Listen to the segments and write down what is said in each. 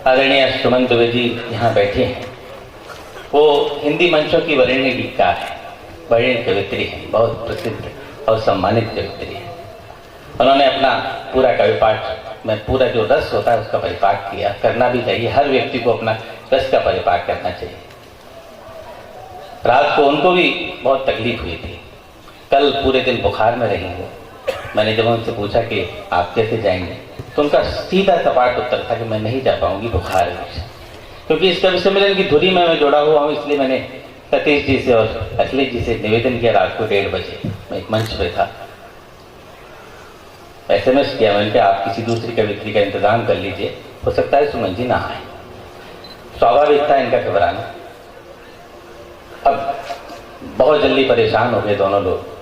आदरणीय सुमन दुबे जी यहाँ बैठे हैं। वो हिंदी मंचों की वरेण्य गीतकार है, वरेण्य कवित्री है, बहुत प्रसिद्ध और सम्मानित कवित्री है। उन्होंने अपना पूरा कवि पाठ में पूरा जो रस होता है उसका परिपाक किया। करना भी चाहिए, हर व्यक्ति को अपना रस का परिपाक करना चाहिए। रात को उनको भी बहुत तकलीफ हुई थी, कल पूरे दिन बुखार में रही वो। मैंने जब उनसे पूछा कि आप कैसे जाएंगे, तो उनका सीधा सपाट उत्तर था कि मैं नहीं जा पाऊंगी, बुखार है। क्योंकि इस कवि सम्मेलन की धुरी में मैं जुड़ा हुआ हूँ, इसलिए मैंने सतीश जी से और अखिलेश जी से निवेदन किया। रात को 1:30 बजे मैं एक मंच पे था, SMS किया मैंने, आप किसी दूसरी कवित्री का इंतजाम कर लीजिए, हो सकता है सुमन जी ना आए। स्वाभाविक था इनका घबराना। अब बहुत जल्दी परेशान हो गए दोनों लोग,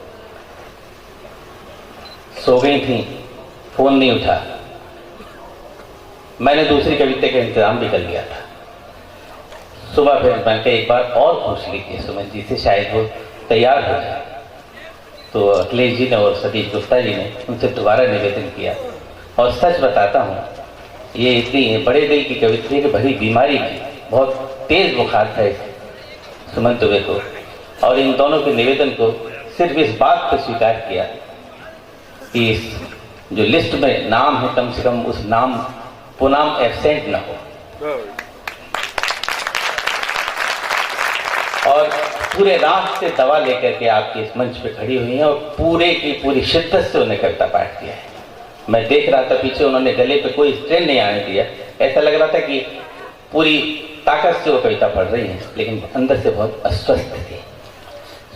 सो गई थी, फोन नहीं उठा। मैंने दूसरी कविता का इंतजाम भी कर लिया था। सुबह फिर मैंने एक बार और पूछ लीजिए सुमन जी से, शायद वो तैयार हो जाए। तो अखिलेश जी ने और सतीश गुप्ता जी ने उनसे दोबारा निवेदन किया। और सच बताता हूँ, ये इतनी बड़े दिल की कवित्री की बड़ी बीमारी थी, बहुत तेज बुखार था सुमन दुबे को, और इन दोनों के निवेदन को सिर्फ इस बात पर स्वीकार किया कि इस जो लिस्ट में नाम है कम से कम उस नाम पुनाम एब्सेंट न हो। और पूरे रात से दवा लेकर के आपके इस मंच पे खड़ी हुई हैं और पूरे की पूरी शिद्दत से उन्हें कविता पाठ किया है। मैं देख रहा था पीछे, उन्होंने गले पे कोई स्ट्रेन नहीं आने दिया। ऐसा लग रहा था कि पूरी ताकत से वो कविता पढ़ रही हैं, लेकिन अंदर से बहुत अस्वस्थ थी।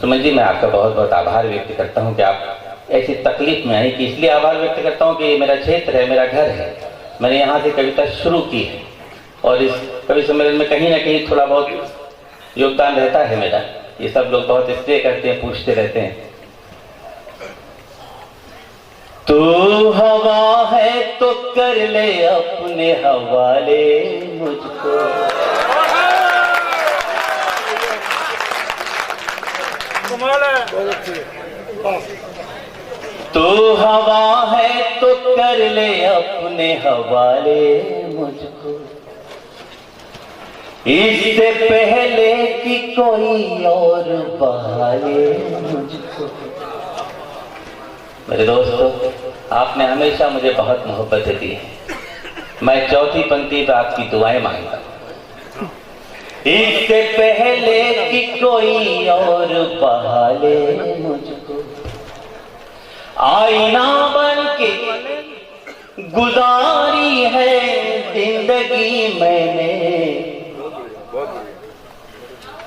सुमन जी, मैं आपका बहुत बहुत आभार व्यक्त करता हूँ कि आप ऐसी तकलीफ में आई, कि इसलिए आभार व्यक्त करता हूँ कि ये मेरा क्षेत्र है, मेरा घर है, मैंने यहाँ से कविता शुरू की है और इस कवि सम्मेलन में कहीं ना कहीं थोड़ा बहुत योगदान रहता है मेरा। ये सब लोग बहुत इसलिए करते हैं, पूछते रहते हैं। तू हवा है तो कर ले अपने हवाले मुझको, तू हवा है तो कर ले अपने हवाले मुझको, इससे पहले कि कोई और बहाले मुझको। मेरे दोस्तों, आपने हमेशा मुझे बहुत मोहब्बतें दी है। मैं चौथी पंक्ति पे आपकी दुआएं मांगता हूं। इससे पहले कि कोई और बहाले मुझको, आईना बन के गुजारी है जिंदगी मैंने,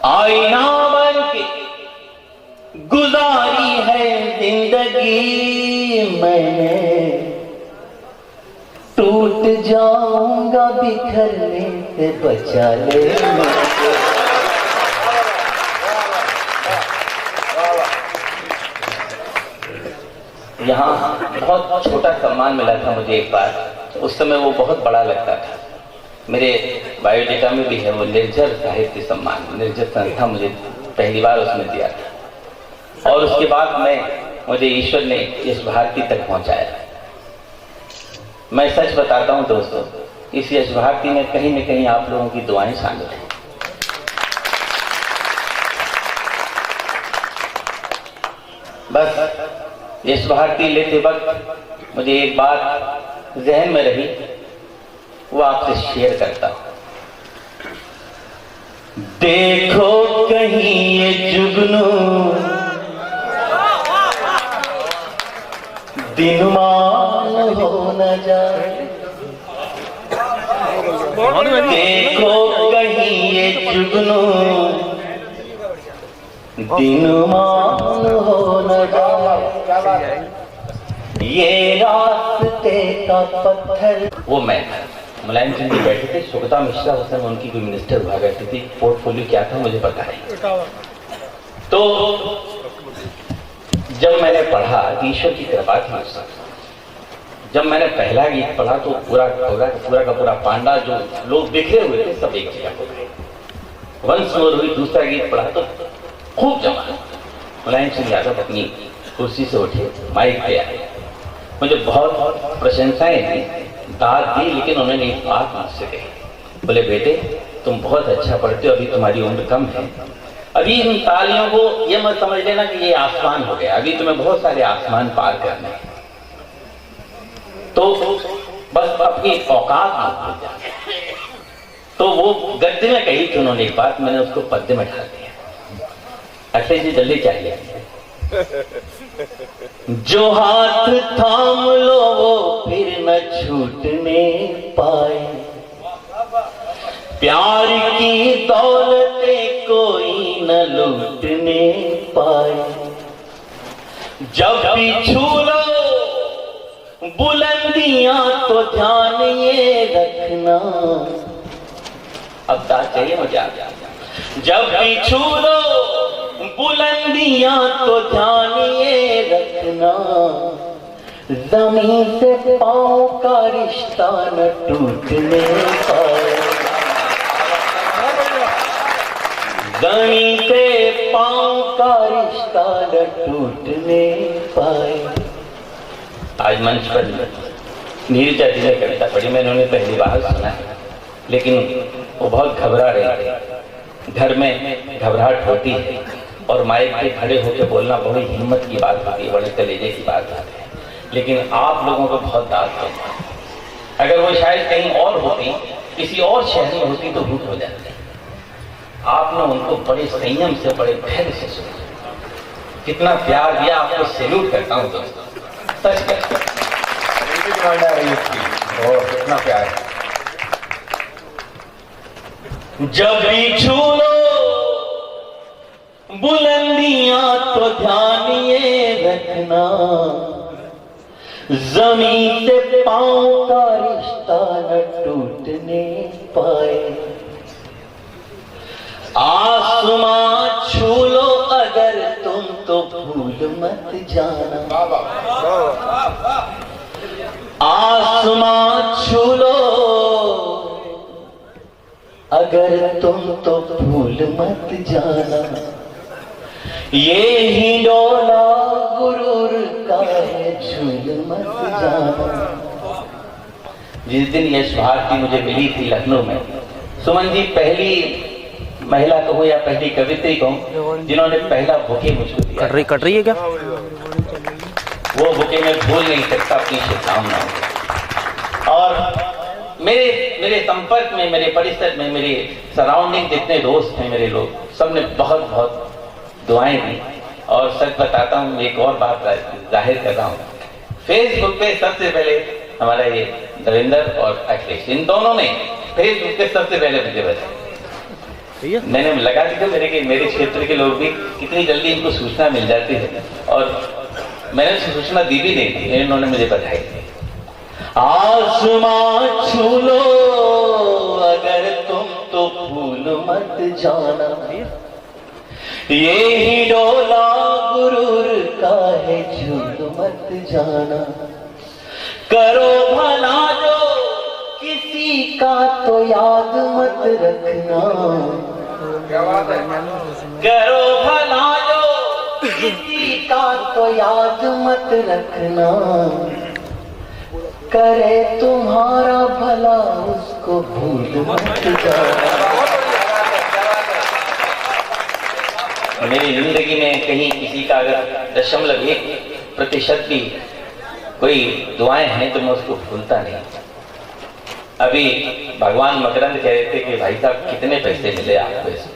आईना बन के गुजारी है जिंदगी मैंने, टूट जाऊंगा बिखरने से बचा ले मुझको। यहाँ बहुत छोटा सम्मान मिला था मुझे एक बार, उस समय वो बहुत बड़ा लगता था। मेरे बायोडेटा में भी है वो, निर्जर साहित्य सम्मान, निर्जर संस्था मुझे पहली बार उसमें दिया था। और उसके बाद मुझे ईश्वर ने यश भारती तक पहुंचाया। मैं सच बताता हूं दोस्तों, इस यश भारती में कहीं न कहीं आप लोगों की दुआएं शामिल हैं। बस यश भारती लेते वक्त मुझे एक बात जहन में रही, वो आपसे शेयर करता हूं। देखो कहीं ये जुगनू दिनमान हो न जाए, देखो कहीं ये जुगनू दिनमान हो न जाए, ये रास्ते का पत्थर। वो मैं मुलायम सिंह जी बैठे थे, सुगता मिश्रा उस समय उनकी कोई मिनिस्टर हुआ करती थी, पोर्टफोलियो क्या था मुझे पता नहीं। तो जब मैंने पढ़ा, ईश्वर की कृपा थी उस समय, जब मैंने पहला गीत पढ़ा तो पूरा का पूरा पांडा जो लोग बिखरे हुए थे सब एक जगह हो गए। वंश मोर हुई, दूसरा गीत पढ़ा तो खूब जमा। मुलायम सिंह यादव अपनी कुर्सी से उठे, माइक पे आए, मुझे बहुत प्रशंसाएं दी, दाद दी, लेकिन उन्होंने एक बात मुझसे कही, बोले बेटे तुम बहुत अच्छा पढ़ते हो, अभी तुम्हारी उम्र कम है, अभी इन तालियों को ये मत समझ लेना कि ये आसमान हो गया, अभी तुम्हें बहुत सारे आसमान पार करने हैं, तो बस अपनी औकात मत भूल जा। तो वो गद्य में कही थी उन्होंने एक बात, मैंने उसको पद्य में ढाल दिया। अक्षय जी जल्दी चाहिए। जो हाथ थाम लो वो फिर न छूटने पाए, प्यार की दौलतें कोई न लूटने पाए, जब भी छू लो बुलंदियां तो ध्यान ये रखना। अब दाद चाहिए मुझे आ गया। जब भी छू लो बुलंदियां तो ध्यान ये रखना, जमीन से पांव का रिश्ता न टूटने पाए, जमीन से पांव का रिश्ता न टूटने पाए। आज मंच पर नीरजा जी ने कविता पढ़ी, मैंने उन्हें पहली बार सुना है, लेकिन वो बहुत घबरा रहे थे। घर में घबराहट होती है और माइक पे खड़े होकर बोलना बड़ी हिम्मत की बात होती है, बड़े कलेजे की बात होती है, लेकिन आप लोगों को बहुत दाद देता है। अगर वो शायद कहीं और होती, किसी और शहर में होती तो भूख हो जाती। आपने उनको बड़े संयम से, बड़े धैर्य से सुना, कितना प्यार दिया, आपको सैल्यूट करता हूँ दोस्तों, सच कहता हूँ, कितना प्यार है। जब भी छू लो बुलंदियां तो ध्यान ये रखना, जमीन से पांव का रिश्ता न टूटने पाए, आसमां छू लो अगर तुम तो भूल मत जाना, आसमां छू लो अगर तुम तो भूल मत जाना, ये ही डोला गुरूर का है झूल मत जाना। जिस दिन यश भारती मुझे मिली थी लखनऊ में, सुमन जी पहली महिला कहूँ या पहली कवित्री कहूँ जिन्होंने पहला बुके मुझको दिया। कट रही है क्या? वो बुके मैं भूल नहीं सकता अपनी शुभकामनाओं। और मेरे संपर्क में, मेरे परिसर में, मेरे सराउंडिंग जितने दोस्त हैं मेरे लोग, सबने बहुत बहुत दुआएं दी। और सच बताता हूँ, एक और बात जाहिर कर रहा हूँ, फेसबुक पे सबसे पहले हमारा ये दविंदर और अखिलेश, इन दोनों ने फेसबुक पे सबसे पहले मुझे बताया। मैंने लगा कि मेरे क्षेत्र के लोग भी कितनी जल्दी इनको सूचना मिल जाती है, और मैंने सूचना दी भी नहीं थी, इन्होंने मुझे बताई। आसमां छू लो अगर तुम तो भूल मत जाना, ये ही डोला गुरूर का है झूल मत जाना, करो भला जो किसी का तो याद मत रखना, करो भला जो किसी का तो याद मत रखना, करे तुम्हारा भला उसको भूल मत जाना। मेरी जिंदगी में कहीं किसी का अगर 0.1% भी कोई दुआएं हैं तो मैं उसको भूलता नहीं। अभी भगवान मकरंद कह रहे थे कि भाई साहब कितने पैसे मिले आपको इसमें?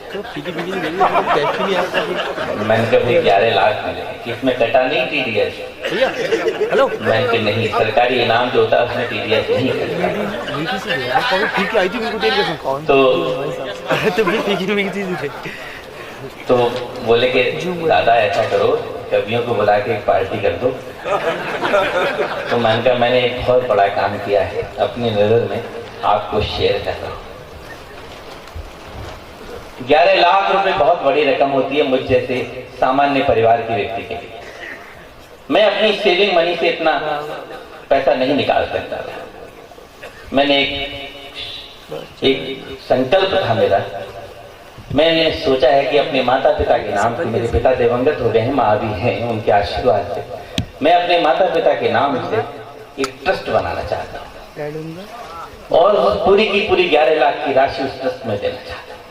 मैंने कहा भाई 11 लाख मिले, कि इसमें कटा नहीं TDS? हेलो, मैंने कहा नहीं, सरकारी इनाम जो होता है उसमें TDS नहीं कटता। तो बोले कि दादा ऐसा करो, कवियों को बुला के एक पार्टी कर दो। तो मैंने कहा मैंने एक बहुत बड़ा काम किया है, अपनी नजर में आपको शेयर कर रहा हूं। 11 लाख रुपए बहुत बड़ी रकम होती है मुझ जैसे सामान्य परिवार के व्यक्ति के लिए। मैं अपनी सेविंग मनी से इतना पैसा नहीं निकाल सकता था। मैंने एक संकल्प था मेरा, मैंने सोचा है कि अपने माता पिता के नाम से, मेरे पिता दिवंगत हो गए हैं, माँ भी हैं, उनके आशीर्वाद से मैं अपने माता पिता के नाम से एक ट्रस्ट बनाना चाहता हूँ। और पूरी की पूरी 11 लाख की राशि उस ट्रस्ट में देना चाहता हूं।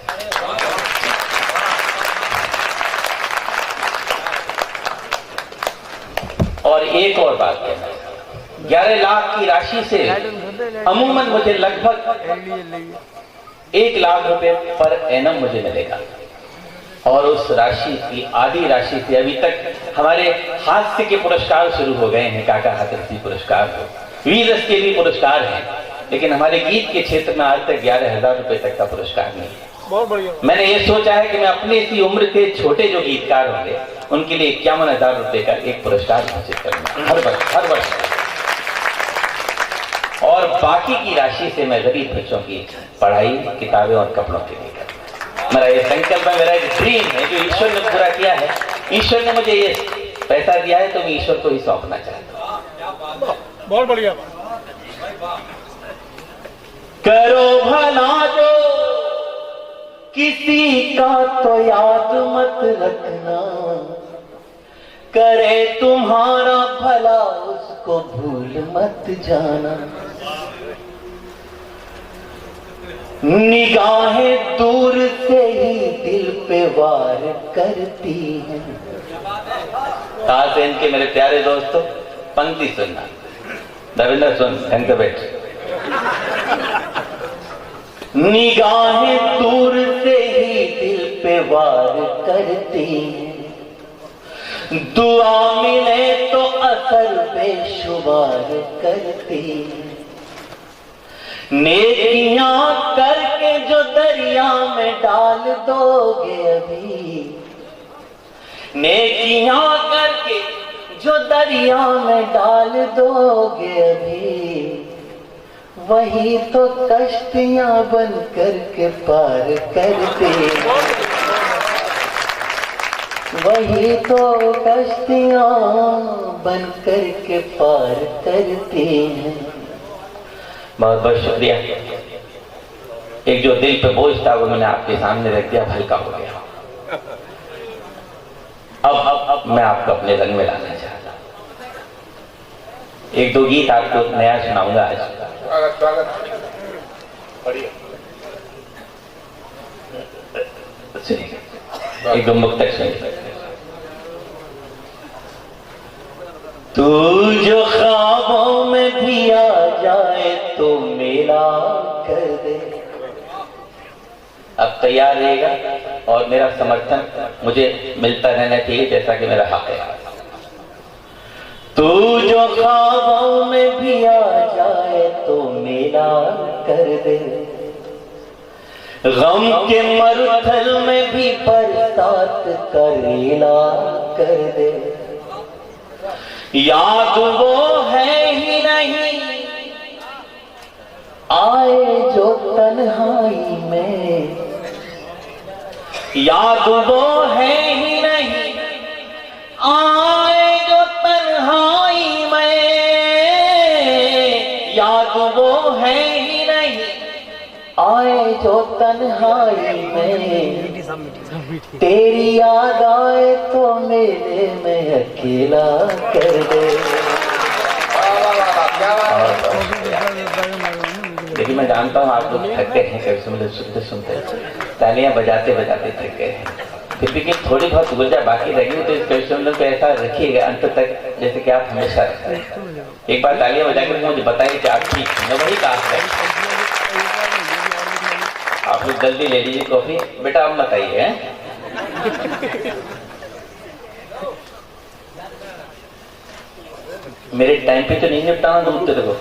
और एक और बात कहना, 11 लाख की राशि से अमूमन मुझे लगभग 1 लाख रुपए पर एनम मुझे मिलेगा। और उस राशि की आधी राशि से अभी तक हमारे हास्य के पुरस्कार शुरू हो गए हैं, काका हाथरसी पुरस्कार हो, वीरस के भी पुरस्कार हैं, लेकिन हमारे गीत के क्षेत्र में आज तक 11,000 रुपए तक का पुरस्कार नहीं है। बहुत बढ़िया। मैंने ये सोचा है कि मैं अपनी इसी उम्र के छोटे जो गीतकार होंगे उनके लिए 51,000 रुपए का एक पुरस्कार घोषित करूंगा हर वर्ष। और बाकी की राशि से मैं गरीब बच्चों की पढ़ाई, किताबें और कपड़ों के लिए करूंगा। मेरा ये संकल्प है, मेरा एक ड्रीम है जो ईश्वर ने पूरा किया है। ईश्वर ने मुझे ये पैसा दिया है तो मैं ईश्वर को ही सौंपना चाहता हूँ। बहुत बढ़िया। करो भला जो किसी का तो याद मत रखना, करे तुम्हारा भला उसको भूल मत जाना। निगाहें दूर से ही दिल पे वार करती हैं। ताज़ेन के मेरे प्यारे दोस्तों, पंक्ति सुनना। रविंद्र सुन ढंग से बैठ। निगाहें दूर से ही दिल पे वार करती हैं, दुआ मिले तो असर बेशुमार करती हैं। नेकियां करके जो दरिया में डाल दोगे अभी, नेकियां करके जो दरिया में डाल दोगे अभी, वही तो कश्तियां बन करके पार करते, वही तो कश्तियां बन करके पार करते हैं। बहुत बहुत शुक्रिया। एक जो दिल पे बोझ था वो मैंने आपके सामने रख दिया, हल्का हो गया। अब मैं आपको अपने रंग में लाना चाहता हूं। एक दो गीत आपको नया सुनाऊंगा आज। एक दो मुक्तक सुनिए। तू जो ख्वाबों में भी आ जाए तो मेरा कर दे। अब तैयार रहेगा और मेरा समर्थन मुझे मिलता रहना चाहिए जैसा कि मेरा हक है। तू जो ख्वाबों में भी आ जाए तो मेरा कर दे, गम के मरुथल में भी बरसात करेला कर दे। याद वो है ही नहीं आए जो तन्हाई में, याद वो है ही नहीं आए जो तन्हाई में, याद वो है ही नहीं आए जो तन्हाई में। तेरी याद आए तो मेरे में अकेला कर दे। देखिए मैं जानता हूँ आप लोग थक गए हैं, कभी मुझे सुनते सुनते तालियां बजाते बजाते थक गए हैं, फिर भी थोड़ी बहुत ऊर्जा बाकी लगी तो इस कविता को ऐसा रखिएगा अंत तक जैसे कि आप हमेशा रखते हैं। एक बार तालियां बजाकर मुझे बताइए कि आप ठीक हैं। मैं वही कहा आप लोग जल्दी ले लीजिए कॉफी। बेटा आप बताइए। मेरे टाइम पे तो नहीं निपटाना दूध तेरे को।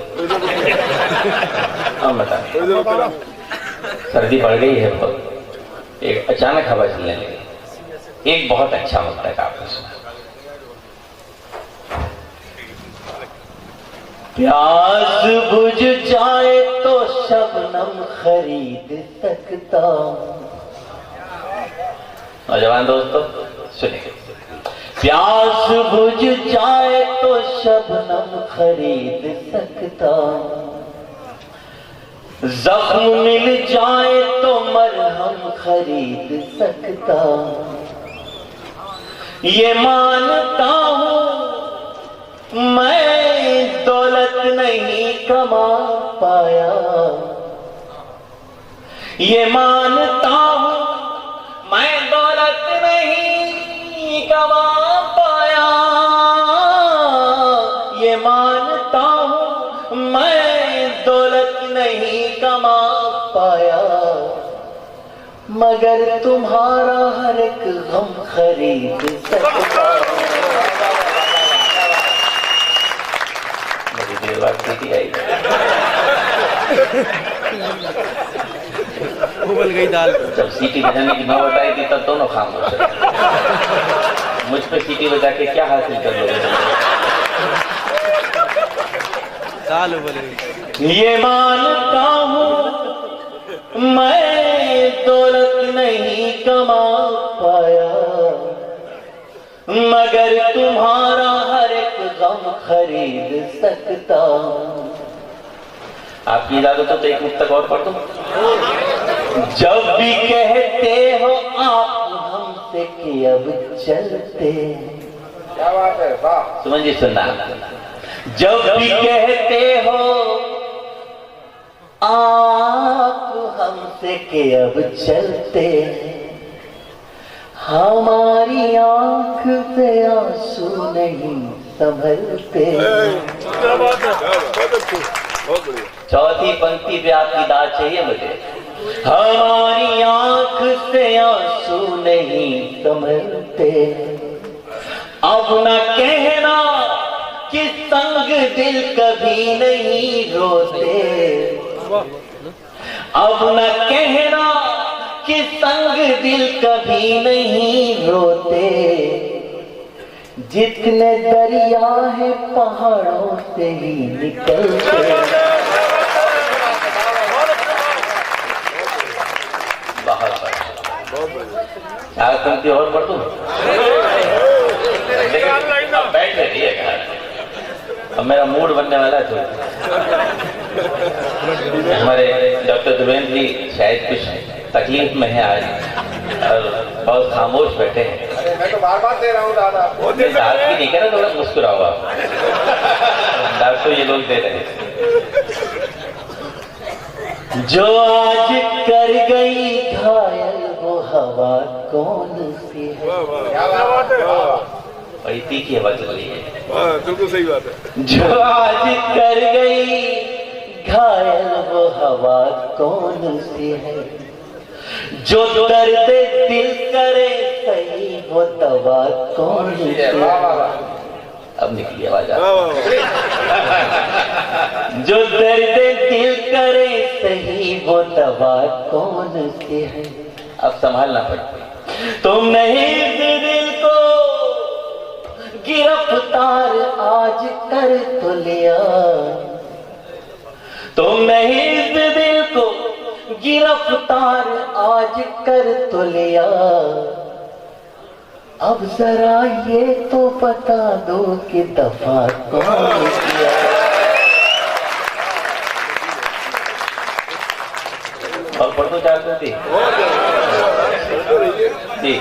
हम बता, सर्दी बढ़ गई है बहुत, एक अचानक हवा चलने लगी। एक बहुत अच्छा मुद्दा का आपने सुना। प्यास बुझ जाए तो शबनम खरीद सकता हूं। नौजवान दोस्तों सुनिए, प्यास बुझ जाए तो शबनम खरीद सकता हूं, जख्म मिल जाए तो मरहम खरीद सकता हूं। ये मानता हूं मैं दौलत नहीं कमा पाया, ये मानता हूं मैं दौलत नहीं कमा पाया, ये मानता हूं मैं दौलत नहीं कमा पाया, मगर तुम्हारा हर एक गम खरीद सकता। बड़ी देर बाद सीटी आई, उबल गई दाल। जब सीटी बजाने की नौबत आई थी तब दोनों खामोश हो गए। मुझ पे सीटी बजा के क्या हासिल कर लोगे? दाल उबल गई। ये मानता हूं मैं दौलत नहीं कमा पाया, मगर तुम्हारा हर एक गम खरीद सकता। आपकी इजाजत हो तो एक मुक्त और पढ़ दूं। जब भी कहते हो आप हमसे कि अब चलते, क्या बात है, वाह। सुमन जी सुनना, जब भी कहते हो आप हमसे कि अब चलते, हमारी आंख से आंसू नहीं संभलते। क्या बात है, बहुत अच्छी, बहुत बढ़िया। चौथी पंक्ति पे आपकी दाद चाहिए मुझे। हमारी आंख से आंसू नहीं संभलते, अब न कहना कि संग दिल कभी नहीं रोते, अब न कहना कि संग दिल कभी नहीं रोते, जितने दरिया है पहाड़ों से ही निकलते। चार पंक्ति और पढ़ दूं? अब बैठ रहिएगा, अब मेरा मूड बनने वाला है। हमारे डॉक्टर देवेंद्र जी शायद कुछ तकलीफ में है आज और बहुत खामोश बैठे हैं। मैं तो बार बार दे रहा हूँ दादा। दाद की नहीं कह रहा, थोड़ा मुस्कुराओ आप। दाद तो ये लोग दे रहे हैं। जो आज कर गई घायल वो हवा कौन सी है? क्या बात है, बड़ी तीखी हवा चल रही है। बिल्कुल सही बात है। जो आज कर गई घायल वो हवा कौन सी है? जो दर्द दिल करे सही वो दवा कौन सी है? अब निकली आवाज। जो दर्द दिल करे सही वो दवा कौन सी है? अब संभालना पड़ता। तुम नहीं दिल को गिरफ्तार आज कर तो लिया, तुम नहीं दिल को गिरफ्तार आज कर तो लिया, अब जरा ये तो बता दो कि दफा कौन किया? और पढ़ दो चार पंक्ति जी।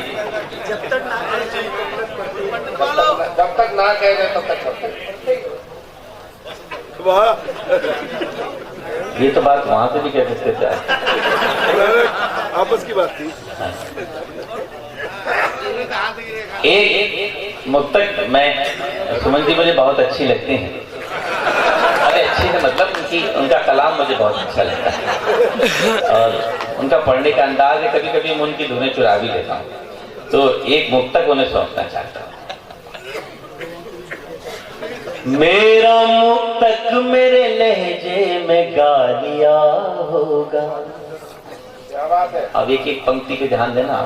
जब तक ना कह रहे तब तक करते। ये तो बात वहां से भी कह सकते थे, आपस की बात थी। एक मुक्तक मैं सुमन जी मुझे बहुत अच्छी लगती हैं। अरे अच्छी है मतलब उनका कलाम मुझे बहुत अच्छा लगता है और उनका पढ़ने का अंदाज है। कभी कभी मैं उनकी धुनें चुरा भी लेता हूँ, तो एक मुक्तक उन्हें सौंपना चाहता हूँ। मेरा मुक्तक मेरे लहजे में गा लिया होगा। क्या बात है। अब एक एक पंक्ति पे ध्यान देना,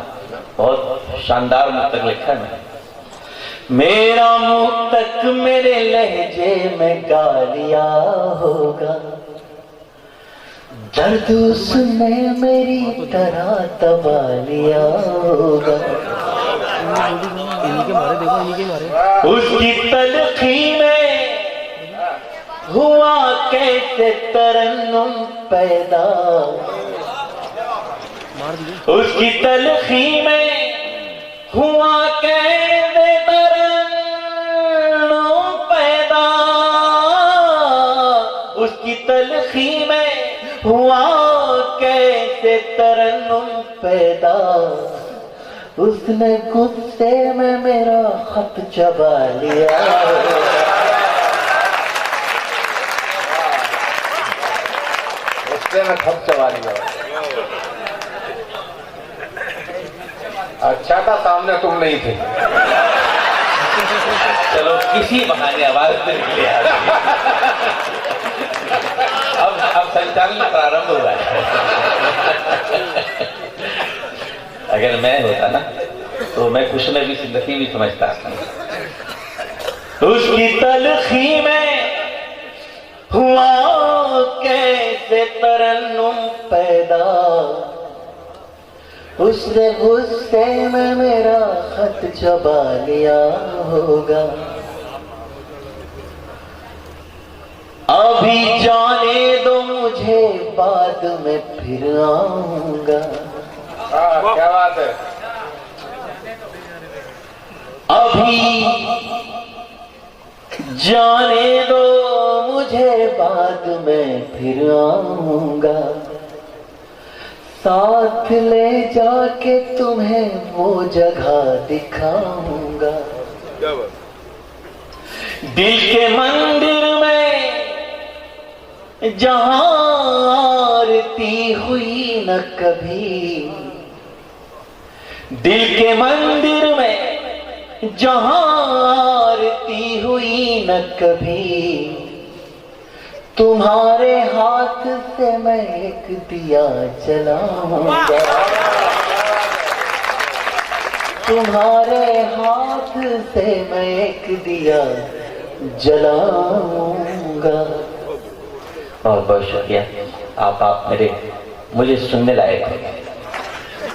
बहुत शानदार मुक्तक लिखा है मैंने। मेरा मुक्तक मेरे लहजे में गा लिया होगा, दर्द उसने मेरी तरह दबा लिया होगा। इन्हीं के मारे, देखो इन्हीं के मारे। उसकी तलखी में हुआ कैसे तरन्नुम पैदा, मार दिए। उसकी तलखी में हुआ कैसे तरन्नुम पैदा, तरन्नुम पैदा, उसने गुस्से में मेरा खत चबा लिया। गुस्से में खत चबा लिया। अच्छा था सामने तुम नहीं थे। चलो किसी बहाने आवाज तो निकले। अब संचालन प्रारंभ हुआ है। अगर मैं होता ना तो मैं खुश में भी जिंदगी भी समझता था। उसकी तलखी में हुआ कैसे तरन्नुम पैदा, उसने गुस्से में मेरा खत चबा लिया होगा। अभी जाने दो मुझे, बाद में फिर आऊंगा। क्या बात है। अभी जाने दो मुझे, बाद में फिर आऊंगा। साथ ले जाके तुम्हें वो जगह दिखाऊंगा। दिल के मंदिर में जहां आरती हुई न कभी, दिल के मंदिर में जहां आरती हुई न कभी, तुम्हारे हाथ से मैं एक दिया जलाऊंगा। तुम्हारे हाथ से मैं एक दिया जलाऊंगा। बहुत बहुत शुक्रिया, आप मुझे सुनने लायक हो।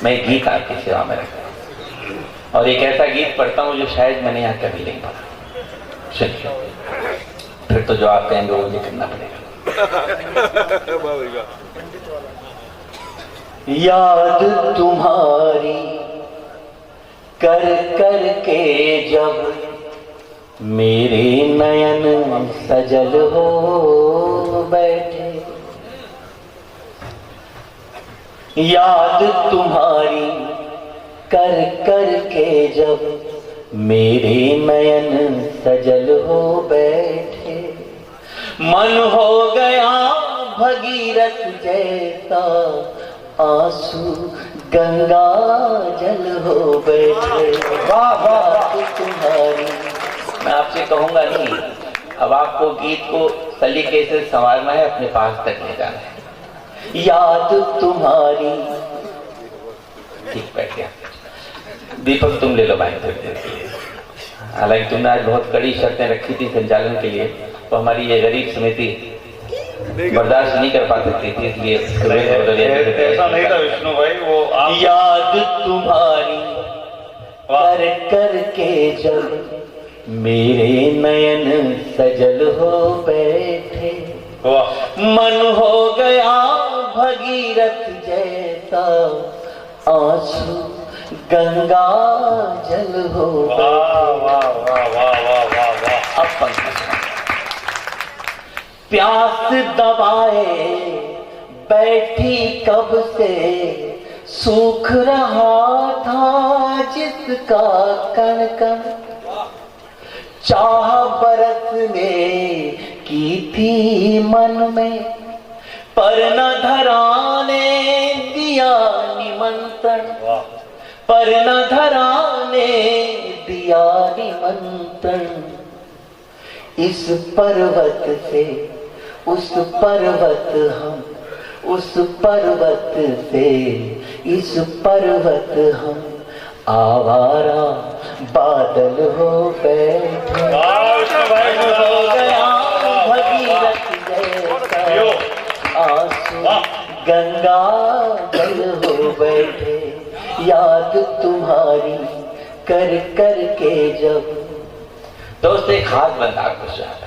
मैं गीत आपकी सेवा में रखता हूँ और एक ऐसा गीत पढ़ता हूँ जो शायद मैंने यहाँ कभी नहीं पढ़ा। शुक्रिया। फिर तो जो आप कहेंगे वो मुझे करना पड़ेगा। याद तुम्हारी कर कर के जब मेरे नयन सजल हो बैठे, याद तुम्हारी कर कर के जब मेरे नयन सजल हो बैठे, मन हो गया भगीरथ जैसा, आंसू गंगा जल हो बैठे। वाह वाह तुम्हारी। मैं आपसे कहूंगा नहीं, अब आपको गीत को सलीके से संवारना है, अपने पास तक ले जाना है। याद तुम्हारी। ठीक बैठ गया। दीपक तुम ले लो माइक थोड़ी देर के लिए। हालांकि तुमने आज बहुत कड़ी शर्तें रखी थी संचालन के लिए, तो हमारी ये गरीब समिति बर्दाश्त नहीं कर पा सकती थी, इसलिए ऐसा नहीं था विष्णु भाई। वो याद तुम्हारी कर कर के जब मेरे नयन सजल हो बैठे, मन हो गया भगीरथ जैसा, आंसू गंगा जल हो बैठे। अब पंक्ति प्यास दबाए बैठी कब से, सूख रहा था जिसका कण कण, चाह बरसने की थी मन में, पर न धराने दिया निमंत्रण, पर न धराने दिया निमंत्रण। इस पर्वत से उस पर्वत हम, उस पर्वत से इस पर्वत हम, आवारा बादल हो बैठे। हो गया भगीरथ जैसा, आंसू गंगा जल हो बैठे। याद तुम्हारी कर कर के जब। दोस्त एक हाथ बंद आपको चाहता,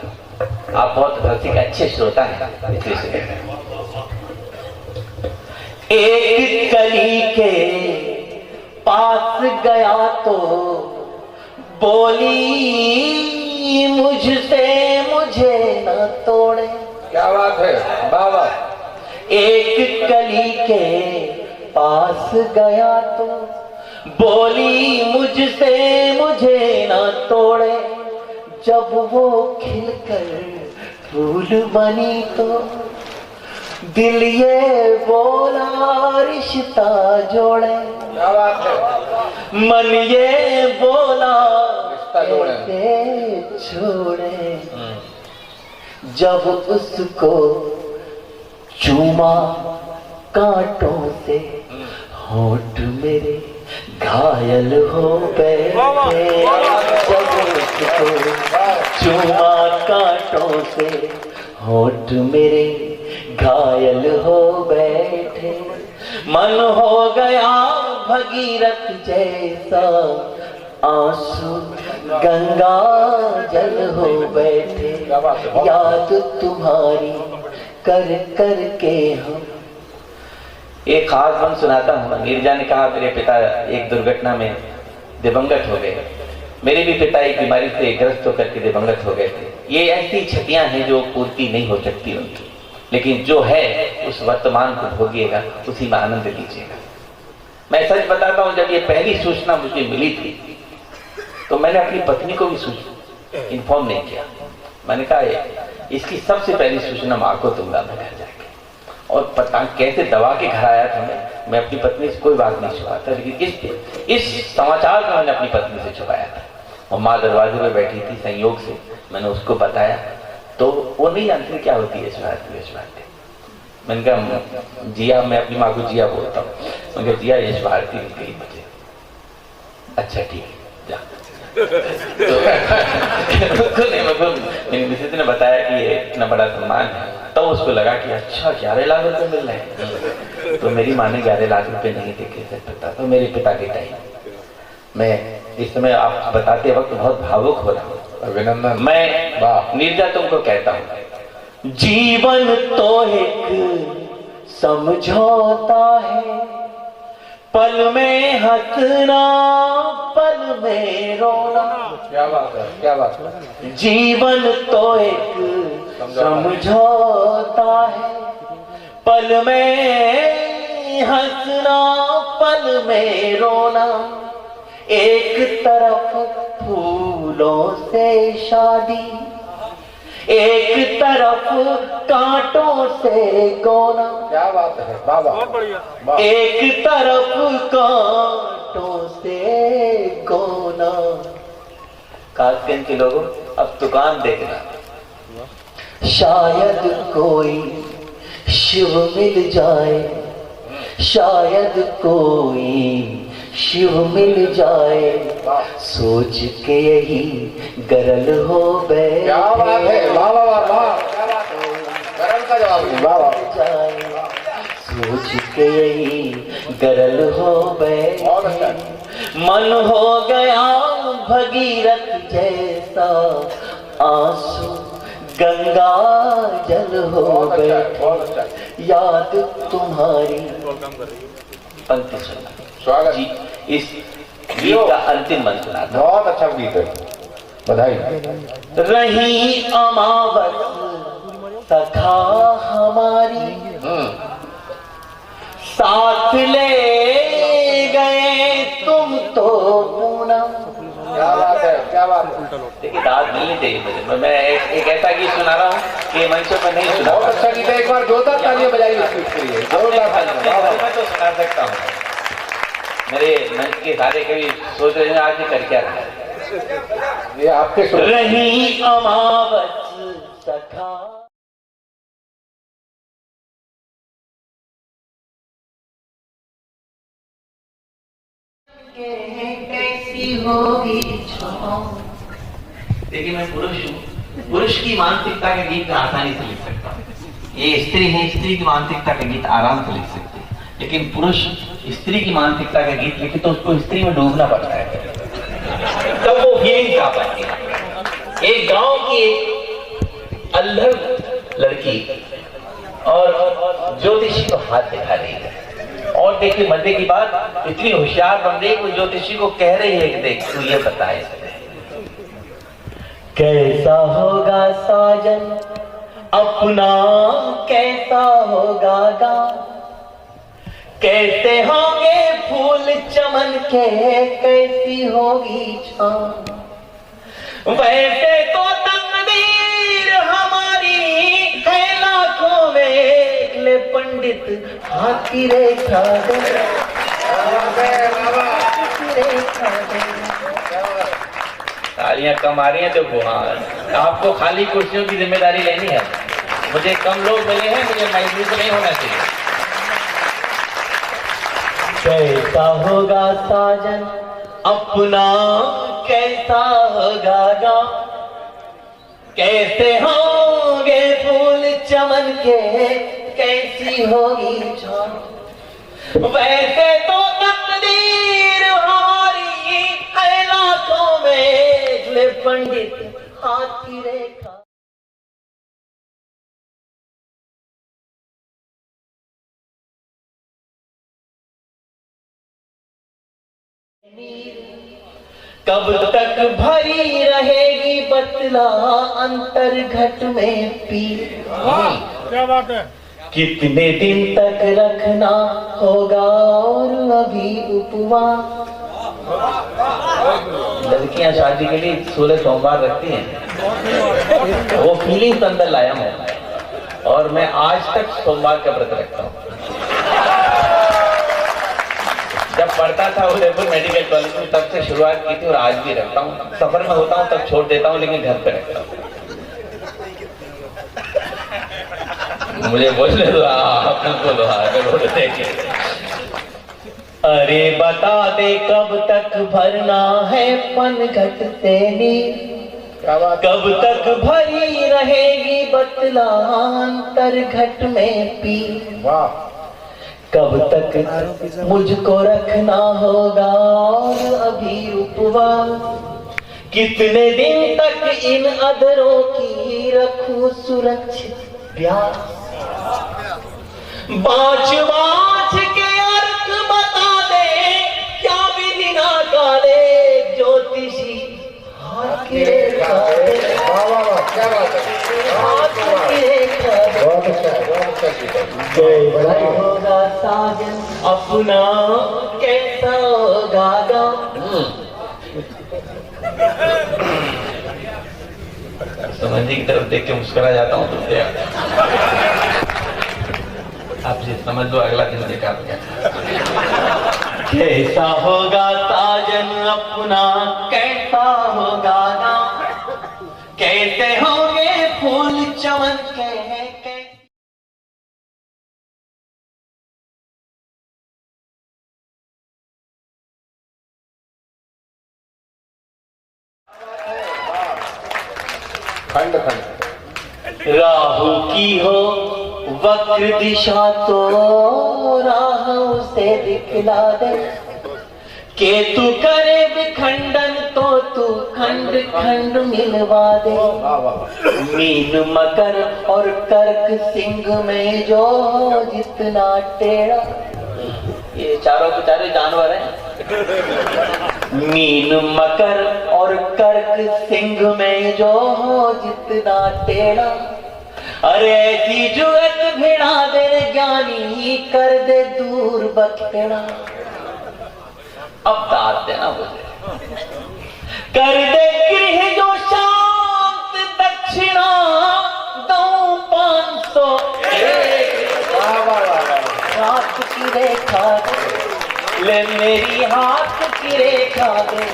आप बहुत रसिक अच्छे श्रोता हैं, इसलिए एक कली के पास गया तो बोली मुझसे मुझे न तोड़े। क्या बात है बाबा। एक कली के पास गया तो बोली मुझसे मुझे ना तोड़े, जब वो खिलकर फूल बनी तो दिल ये बोला रिश्ता जोड़े। क्या बात है, मन ये बोला रिश्ता जोड़े, ऐसे छोड़े। जब उसको चूमा कांटों से होठ मेरे घायल हो बैठे। जब उसको चूमा कांटों से होठ मेरे घायल हो बैठे। मन हो गया भगीरथ जैसा, आंसू गंगा जल हो बैठे। याद तुम्हारी कर कर के हम। एक खास बंद सुनाता हूँ। नीरजा ने कहा मेरे पिता एक दुर्घटना में दिवंगत हो गए। मेरे भी पिता एक बीमारी से ग्रस्त होकर के दिवंगत हो गए थे। ये ऐसी क्षतियां हैं जो पूर्ति नहीं हो सकती उनकी, लेकिन जो है उस वर्तमान को भोगिएगा, उसी में आनंद लीजिएगा। मैं सच बताता हूँ, जब ये पहली सूचना मुझे मिली थी तो मैंने अपनी पत्नी को भी इन्फॉर्म नहीं किया। मैंने कहा इसकी सबसे पहली सूचना माँ को दूंगा मैं घर जाके। और पता कैसे दबा के घर आया था मैं अपनी पत्नी से कोई बात नहीं छुपाता, लेकिन इस समाचार को मैंने अपनी पत्नी से छुपाया था। और माँ दरवाजे पे बैठी थी, संयोग से मैंने उसको बताया तो वो नहीं जानती क्या होती है यशभारती। मैंने कहा जिया, मैं अपनी माँ को जिया बोलता हूँ। मैंने कहा जिया यशभारती मिल गई मुझे। अच्छा ठीक है जा। तो मेरी मिसेज ने बताया कि ये इतना बड़ा सम्मान है, तो उसको लगा कि अच्छा 11 लाख रुपए मिल रहे हैं। तो मेरी माँ ने 11 लाख रुपए नहीं देखे थे पिता, तो मेरे पिता के टाइम मैं इस समय आप बताते वक्त बहुत भावुक हो रहा हूँ। अभिनंदन। मैं नीरजा तुमको कहता हूँ, जीवन तो एक समझौता है, पल में हंसना पल में रोना। क्या बात है, क्या बात है। जीवन तो एक समझौता है, पल में हंसना पल में रोना। एक तरफ फूलों से शादी, एक तरफ कांटों से गोना। क्या बात है, बाबा बहुत बढ़िया। एक तरफ कांटों से गोना। कासगंज के लोगों अब दुकान देखना, शायद कोई शिव मिल जाए, शायद कोई शिव मिल जाए, सोच के यही गरल हो बैठे। क्या बात है, वाह वाह वाह वाह, क्या बात है, गरल का जवाब है, वाह वाह। सोच के यही गरल हो बैठे। मन हो गया भगीरथ जैसा, आंसू गंगा जल हो बैठे। याद तुम्हारी। पंक्ति सुना स्वागत जी। इस गीत का अंतिम मंत्र सुना था। बहुत अच्छा गीत है, बधाई। रही अमावस सखा हमारी, साथ ले गए तुम तो पूनम। क्या बात है, क्या बात है। देखिए दाद मिलनी चाहिए मुझे। मैं एक ऐसा गीत सुना रहा हूँ कि मंचों पर नहीं सुना। बहुत अच्छा गीत है, एक बार जोरदार तालियां बजाइए इस गीत के लिए। जोरदार तालियां। मैं तो सुना सकता हूँ। मेरे मंच के सारे कवि सोच रहे हैं आज ये कर क्या रहा है। ये आपके सुन। रही अमावस सखा। कैसी होगी देखिए मैं पुरुष हूँ, पुरुष की मानसिकता के गीत आसानी से लिख सकता हूँ। ये स्त्री है, स्त्री की मानसिकता का गीत आराम से लिख सकते हैं। लेकिन पुरुष स्त्री की मानसिकता का गीत लिखे तो उसको स्त्री में डूबना पड़ता है, तब वो फीलिंग आ पाती है। एक गांव की एक अल्हड़ लड़की और ज्योतिषी को हाथ दिखा रही है। और देखिए मजे की बात, इतनी होशियार बन रही है, ज्योतिषी को कह रही है कि देख तू ये बताए कैसा होगा साजन अपना, कैसा होगा गाँव, कैसे होंगे फूल चमन के, कैसी होगी छाँव। वैसे तो तकदीर हमारी है लाखों में, ले पंडित हाथ की रेखा दे, तालियां कम आ रही हैं। देखो हाँ, आपको खाली कुर्सियों की जिम्मेदारी लेनी है। मुझे कम लोग मिले हैं, मुझे मायूस नहीं होना चाहिए। कैसा होगा साजन अपना, कैसा होगा गाँव, कैसे होंगे फूल चमन के, कैसी होगी छाँव। वैसे तो तकदीर हमारी है लाखों में, ले पंडित हाथ की रेखा। कब तक भरी रहेगी बतला अंतर घट में पीर। क्या बात है। कितने दिन तक रखना होगा और अभी उपवास। लड़कियां शादी के लिए 16 सोमवार रखती हैं, वो फीलिंग अंदर लाया मैं, और मैं आज तक सोमवार का व्रत रखता हूँ। जब पढ़ता था उदयपुर मेडिकल कॉलेज में, तब से शुरुआत की थी और आज भी रखता हूँ। सफर में होता हूँ तब छोड़ देता हूँ, लेकिन घर पे रखता हूँ। मुझे बोलने दो, आप बोलो। अरे बता दे कब तक भरना है पनघट से नीर, कब तक भरी रहेगी बतला अंतर घट में पीर। कब तक मुझको रखना होगा और अभी उपवास। कितने दिन तक इन अधरों की रखूं सुरक्षित प्यास। बाँच बाँच के अर्थ बता दे, क्या विधि ना काले, ज्योतिषी हाथ की रेखा दे। क्या बात है। हाथ की रेखा दे। बहुत अच्छा, बहुत अच्छा। कैसा होगा साजन अपना, कैसा होगा गाँव। समझने की तरफ देख के मुस्कुरा जाता हूँ तो आप जी समझ लो, अगला दिन देखा क्या। कैसा होगा साजन अपना, कैसा होगा गाँव, कैसे होंगे फूल चमन के, खंड खंड। राहु की हो वक्र दिशा तो राह उसे दिखला दे। केतु करे विखंडन तो तू खंड खंड मिलवा दे। मीन मकर और कर्क सिंह में जो जितना टेढ़ा, ये चारों के चारों जानवर हैं। मीन मकर और कर्क सिंह में जो हो जितना टेढ़ा, अरे ऐसी जुगत भिड़ा दे ज्ञानी, कर दे दूर बखेड़ा। अब दाद देना मुझे, कर दे गृह जो शांत दक्षिणा, दऊं 501 हाथ की रेखा दे, ले मेरी हाथ की रेखा दे।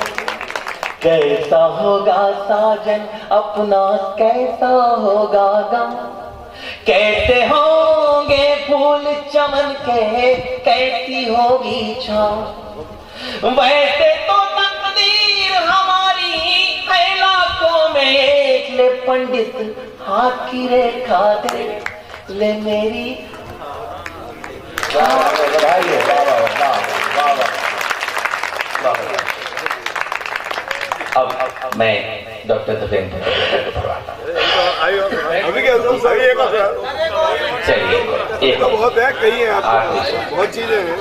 कैसा होगा साजन अपना, कैसा होगा गाँव, कैसे होंगे फूल चमन के, कैसी होगी छाँव। वैसे तो तकदीर हमारी है लाखों में एक, ले पंडित हाथ की रेखा दे, ले मेरी। अब मैं डॉक्टर धीरेन्द्र अभी क्या सही है। चलिए एक बहुत है, कहीं है, 8 बहुत चीजें हैं।